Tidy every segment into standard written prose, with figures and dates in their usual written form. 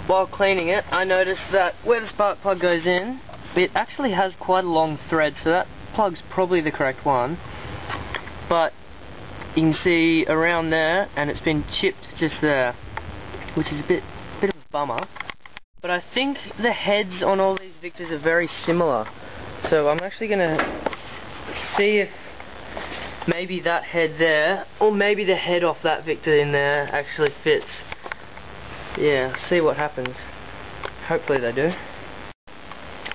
while cleaning it, I noticed that where the spark plug goes in, it actually has quite a long thread, so that plug's probably the correct one. But you can see around there, and it's been chipped just there, which is a bit of a bummer. But I think the heads on all these Victas are very similar, so I'm actually going to see if maybe that head there, or maybe the head off that Victa in there actually fits. Yeah, see what happens. Hopefully they do.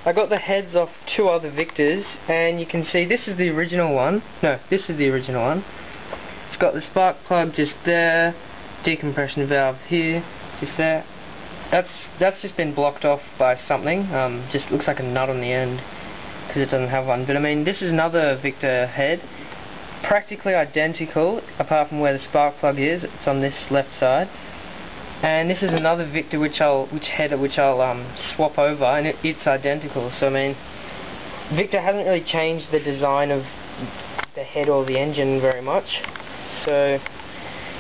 I got the heads off two other Victas, and you can see this is the original one. No, this is the original one. It's got the spark plug just there, decompression valve here, just there. That's just been blocked off by something. Just looks like a nut on the end because it doesn't have one. But I mean, this is another Victa head, practically identical, apart from where the spark plug is. It's on this left side. And this is another Victa which I'll swap over, and it's identical. So I mean, Victa hasn't really changed the design of the head or the engine very much. So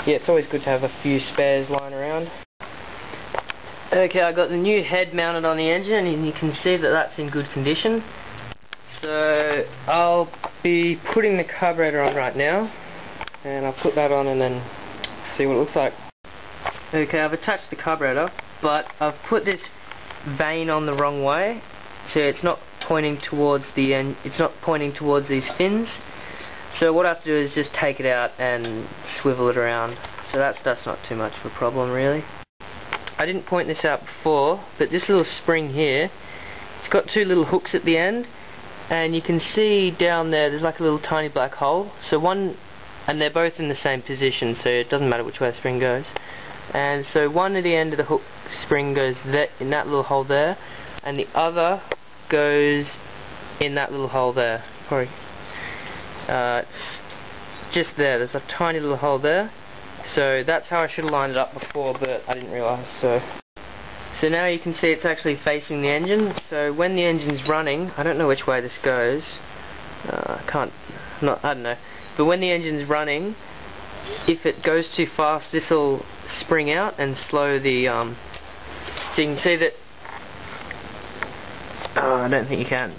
yeah, it's always good to have a few spares lying around. Okay, I got the new head mounted on the engine, and you can see that that's in good condition. So I'll be putting the carburetor on right now, and I'll put that on and then see what it looks like. Okay, I've attached the carburetor, but I've put this vane on the wrong way, so it's not pointing towards the end. It's not pointing towards these fins. So what I have to do is just take it out and swivel it around. So that's not too much of a problem, really. I didn't point this out before, but this little spring here, it's got two little hooks at the end, and you can see down there's like a little tiny black hole. So one, and they're both in the same position, so it doesn't matter which way the spring goes. And so one at the end of the hook spring goes in that little hole there, and the other goes in that little hole there. Sorry. It's just there. There's a tiny little hole there. So that's how I should have lined it up before, but I didn't realise. So now you can see it's actually facing the engine. So when the engine's running, I don't know which way this goes. I don't know. But when the engine's running, if it goes too fast, this will spring out and slow the. So you can see that. I don't think you can.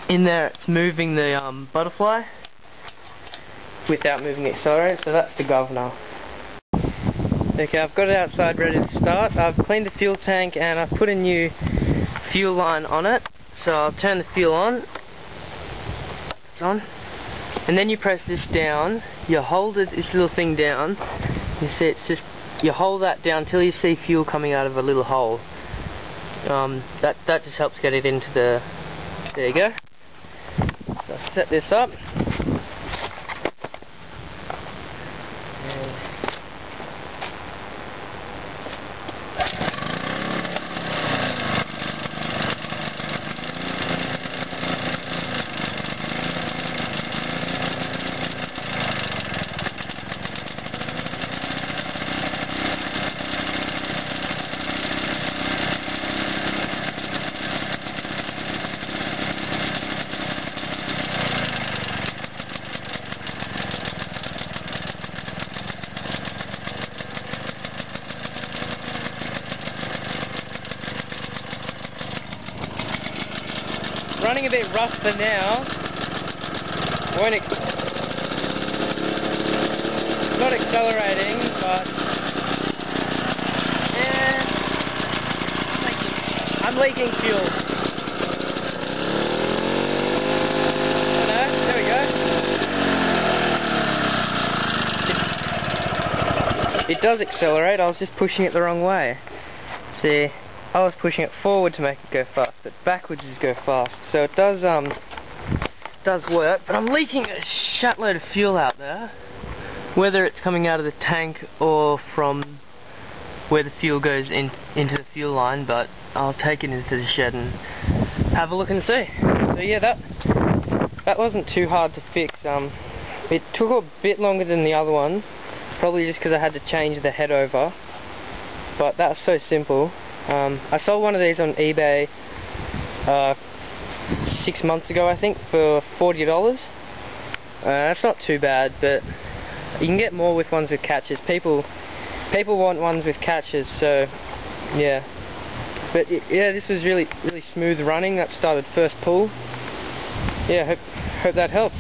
In there, it's moving the butterfly without moving the accelerator, so that's the governor. Okay, I've got it outside ready to start. I've cleaned the fuel tank and I've put a new fuel line on it. So I'll turn the fuel on. It's on. And then you press this down. You hold this little thing down. You see it's just, you hold that down till you see fuel coming out of a little hole. That just helps get it into the, there you go. So I'll set this up. Running a bit rough for now. Not accelerating, but yeah, I'm leaking fuel. There we go. It does accelerate. I was just pushing it the wrong way. See. I was pushing it forward to make it go fast, but backwards is go fast. So it does work, but I'm leaking a shatload of fuel out there. Whether it's coming out of the tank or from where the fuel goes into the fuel line, but I'll take it into the shed and have a look and see. So yeah, that wasn't too hard to fix. It took a bit longer than the other one, probably just because I had to change the head over, but that was so simple. I sold one of these on eBay 6 months ago, I think, for $40. That's not too bad, but you can get more with ones with catches. People want ones with catches, so Yeah. But yeah, this was really smooth running. That started first pull. Yeah, hope that helps.